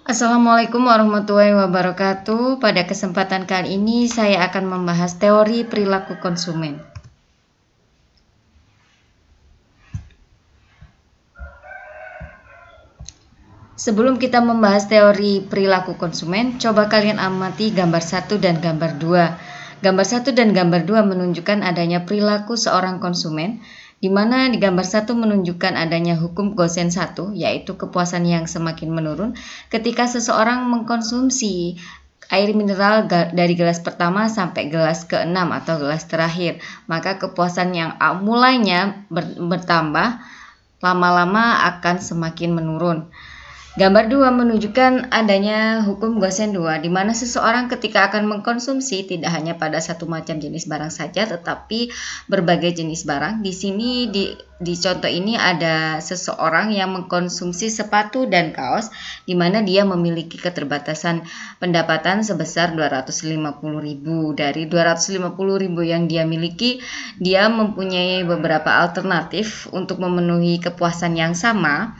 Assalamualaikum warahmatullahi wabarakatuh. Pada kesempatan kali ini saya akan membahas teori perilaku konsumen. Sebelum kita membahas teori perilaku konsumen, coba kalian amati gambar 1 dan gambar 2. Gambar 1 dan gambar 2 menunjukkan adanya perilaku seorang konsumen, di mana di gambar 1 menunjukkan adanya hukum Gosen 1, yaitu kepuasan yang semakin menurun ketika seseorang mengkonsumsi air mineral dari gelas pertama sampai gelas ke-6 atau gelas terakhir. Maka kepuasan yang mulainya bertambah, lama-lama akan semakin menurun. Gambar 2 menunjukkan adanya hukum Gosen 2, di mana seseorang ketika akan mengkonsumsi tidak hanya pada satu macam jenis barang saja, tetapi berbagai jenis barang. Di sini di contoh ini ada seseorang yang mengkonsumsi sepatu dan kaos, di mana dia memiliki keterbatasan pendapatan sebesar 250.000. Dari 250.000 yang dia miliki, dia mempunyai beberapa alternatif untuk memenuhi kepuasan yang sama.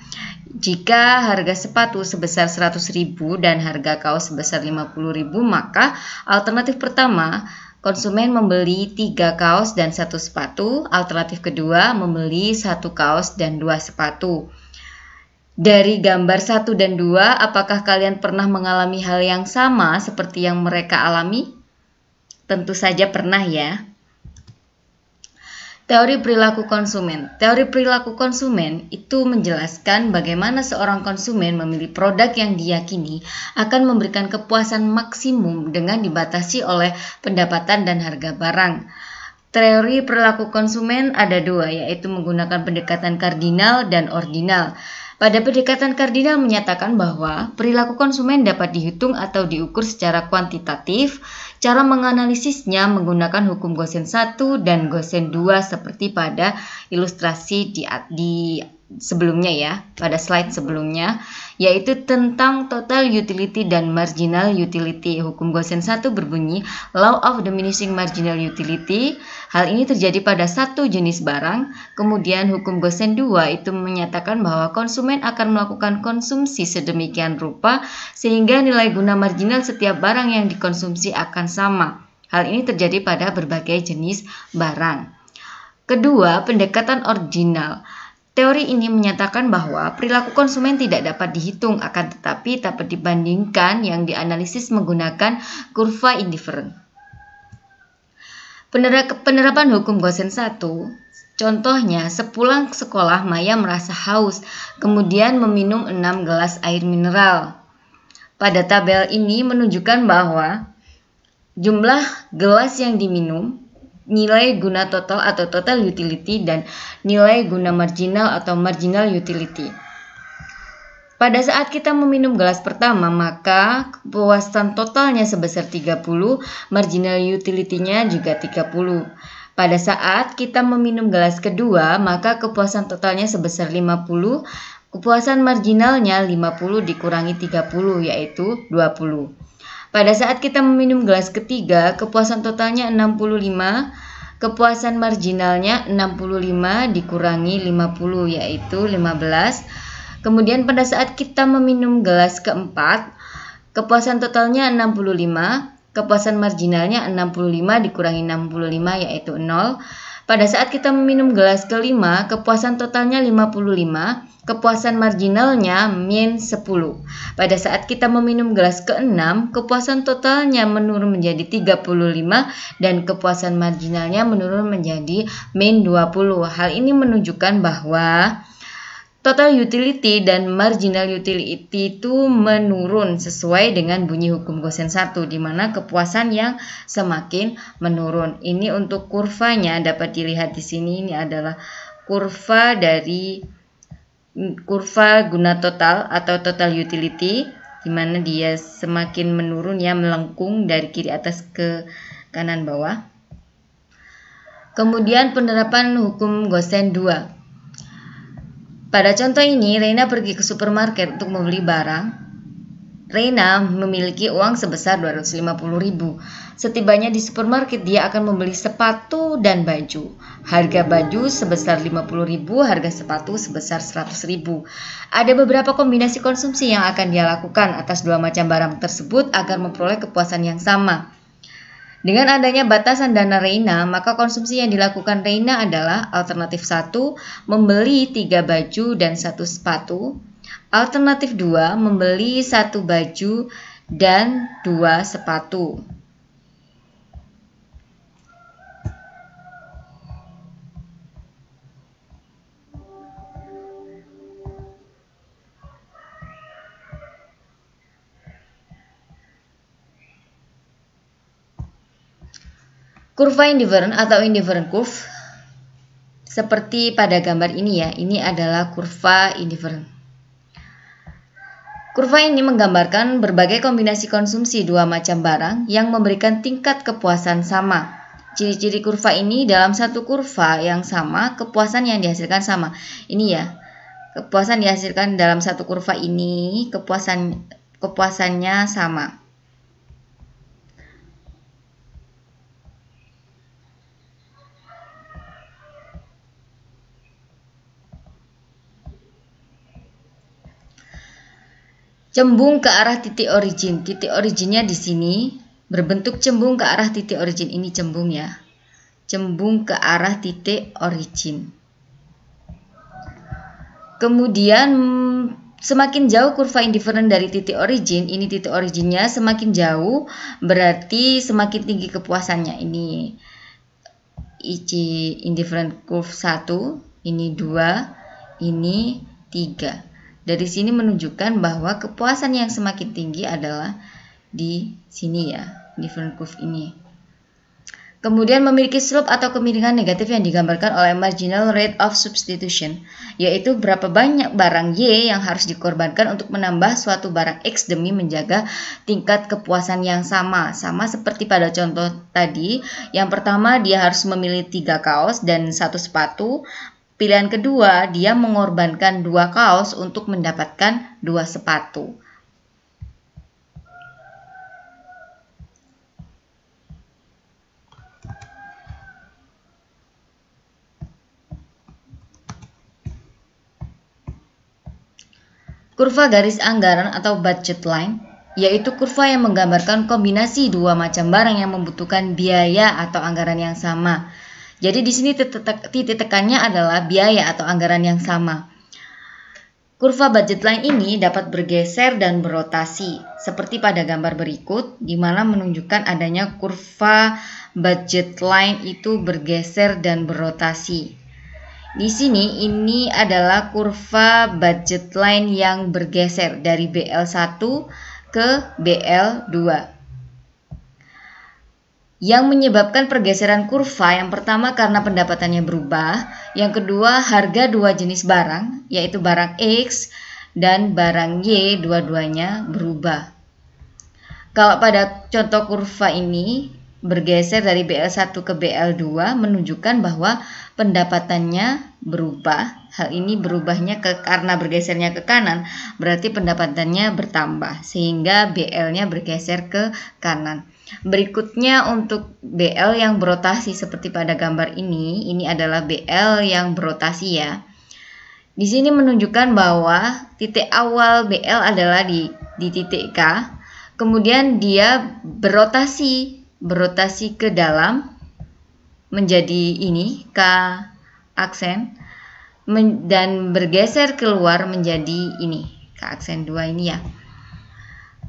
Jika harga sepatu sebesar 100.000 dan harga kaos sebesar 50.000, maka alternatif pertama, konsumen membeli 3 kaos dan 1 sepatu. Alternatif kedua, membeli 1 kaos dan 2 sepatu. Dari gambar 1 dan 2, apakah kalian pernah mengalami hal yang sama seperti yang mereka alami? Tentu saja pernah ya. Teori perilaku konsumen. Teori perilaku konsumen itu menjelaskan bagaimana seorang konsumen memilih produk yang diyakini akan memberikan kepuasan maksimum dengan dibatasi oleh pendapatan dan harga barang. Teori perilaku konsumen ada dua, yaitu menggunakan pendekatan kardinal dan ordinal. Pada pendekatan kardinal menyatakan bahwa perilaku konsumen dapat dihitung atau diukur secara kuantitatif. Cara menganalisisnya menggunakan hukum Gosen 1 dan Gosen 2 seperti pada ilustrasi di sebelumnya ya, pada slide sebelumnya, yaitu tentang total utility dan marginal utility. Hukum Gosen 1 berbunyi law of diminishing marginal utility. Hal ini terjadi pada satu jenis barang. Kemudian hukum Gosen 2 itu menyatakan bahwa konsumen akan melakukan konsumsi sedemikian rupa sehingga nilai guna marginal setiap barang yang dikonsumsi akan sama. Hal ini terjadi pada berbagai jenis barang. Kedua, pendekatan ordinal. Teori ini menyatakan bahwa perilaku konsumen tidak dapat dihitung, akan tetapi dapat dibandingkan yang dianalisis menggunakan kurva indifferent. Penerapan hukum Gosen 1, contohnya sepulang sekolah Maya merasa haus, kemudian meminum 6 gelas air mineral. Pada tabel ini menunjukkan bahwa jumlah gelas yang diminum, nilai guna total atau total utility, dan nilai guna marginal atau marginal utility. Pada saat kita meminum gelas pertama, maka kepuasan totalnya sebesar 30, marginal utility-nya juga 30. Pada saat kita meminum gelas kedua, maka kepuasan totalnya sebesar 50, kepuasan marginalnya 50 dikurangi 30, yaitu 20. Pada saat kita meminum gelas ketiga, kepuasan totalnya 65, kepuasan marginalnya 65 dikurangi 50, yaitu 15. Kemudian pada saat kita meminum gelas keempat, kepuasan totalnya 65, kepuasan marginalnya 65 dikurangi 65, yaitu 0. Pada saat kita meminum gelas kelima, kepuasan totalnya 55, kepuasan marginalnya min 10. Pada saat kita meminum gelas ke-6, kepuasan totalnya menurun menjadi 35 dan kepuasan marginalnya menurun menjadi min 20. Hal ini menunjukkan bahwa total utility dan marginal utility itu menurun sesuai dengan bunyi hukum Gosen 1, di mana kepuasan yang semakin menurun. Ini untuk kurvanya dapat dilihat di sini. Ini adalah kurva dari kurva guna total atau total utility, di mana dia semakin menurun ya, melengkung dari kiri atas ke kanan bawah. Kemudian penerapan hukum Gosen 2. Pada contoh ini, Reina pergi ke supermarket untuk membeli barang. Reina memiliki uang sebesar 250.000. Setibanya di supermarket, dia akan membeli sepatu dan baju. Harga baju sebesar 50.000, harga sepatu sebesar 100.000. Ada beberapa kombinasi konsumsi yang akan dia lakukan atas dua macam barang tersebut agar memperoleh kepuasan yang sama. Dengan adanya batasan dana Reina, maka konsumsi yang dilakukan Reina adalah alternatif 1, membeli 3 baju dan 1 sepatu. Alternatif 2, membeli 1 baju dan 2 sepatu. Kurva indifferent atau indifferent curve seperti pada gambar ini ya, ini adalah kurva indifferent. Kurva ini menggambarkan berbagai kombinasi konsumsi dua macam barang yang memberikan tingkat kepuasan sama. Ciri-ciri kurva ini dalam satu kurva yang sama, kepuasan yang dihasilkan sama. Ini ya, kepuasan dihasilkan dalam satu kurva ini, kepuasannya sama. Cembung ke arah titik origin. Titik originnya di sini berbentuk cembung ke arah titik origin. Ini cembung ya. Cembung ke arah titik origin. Kemudian semakin jauh kurva indifferent dari titik origin, ini titik originnya semakin jauh, berarti semakin tinggi kepuasannya. Ini indifferent curve 1, ini 2, ini 3. Dari sini menunjukkan bahwa kepuasan yang semakin tinggi adalah di sini ya, indifferent curve ini. Kemudian memiliki slope atau kemiringan negatif yang digambarkan oleh marginal rate of substitution, yaitu berapa banyak barang Y yang harus dikorbankan untuk menambah suatu barang X demi menjaga tingkat kepuasan yang sama. Sama seperti pada contoh tadi, yang pertama dia harus memilih 3 kaos dan 1 sepatu. Pilihan kedua, dia mengorbankan 2 kaos untuk mendapatkan 2 sepatu. Kurva garis anggaran atau budget line, yaitu kurva yang menggambarkan kombinasi dua macam barang yang membutuhkan biaya atau anggaran yang sama. Jadi di sini titik tekannya adalah biaya atau anggaran yang sama. Kurva budget line ini dapat bergeser dan berotasi, seperti pada gambar berikut, di mana menunjukkan adanya kurva budget line itu bergeser dan berotasi. Di sini ini adalah kurva budget line yang bergeser dari BL1 ke BL2. Yang menyebabkan pergeseran kurva yang pertama karena pendapatannya berubah, yang kedua harga dua jenis barang, yaitu barang X dan barang Y, dua-duanya berubah. Kalau pada contoh kurva ini bergeser dari BL1 ke BL2 menunjukkan bahwa pendapatannya berubah. Hal ini berubahnya karena bergesernya ke kanan, berarti pendapatannya bertambah sehingga BL-nya bergeser ke kanan. Berikutnya untuk BL yang berotasi seperti pada gambar ini adalah BL yang berotasi ya. Di sini menunjukkan bahwa titik awal BL adalah di titik K, kemudian dia berotasi ke dalam menjadi ini K aksen dan bergeser keluar menjadi ini K aksen 2 ini ya.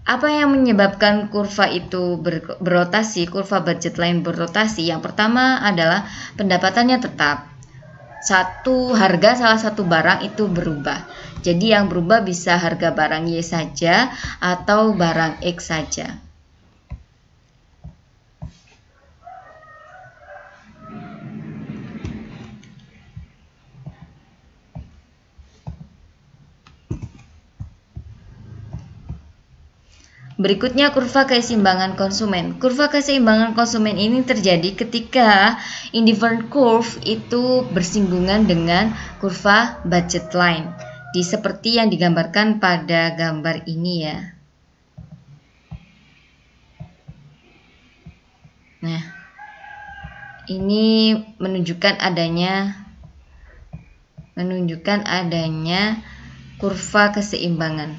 Apa yang menyebabkan kurva itu berotasi, kurva budget line berotasi? Yang pertama adalah pendapatannya tetap. Harga salah satu barang itu berubah. Jadi yang berubah bisa harga barang Y saja atau barang X saja. Berikutnya kurva keseimbangan konsumen. Kurva keseimbangan konsumen ini terjadi ketika indifferent curve itu bersinggungan dengan kurva budget line. Seperti yang digambarkan pada gambar ini ya. Nah, ini menunjukkan adanya kurva keseimbangan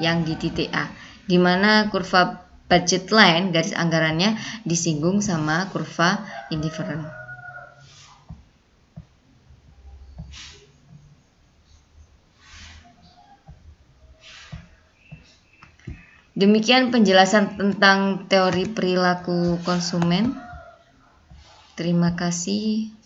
yang di titik A, di mana kurva budget line garis anggarannya disinggung sama kurva indifferent. Demikian penjelasan tentang teori perilaku konsumen. Terima kasih.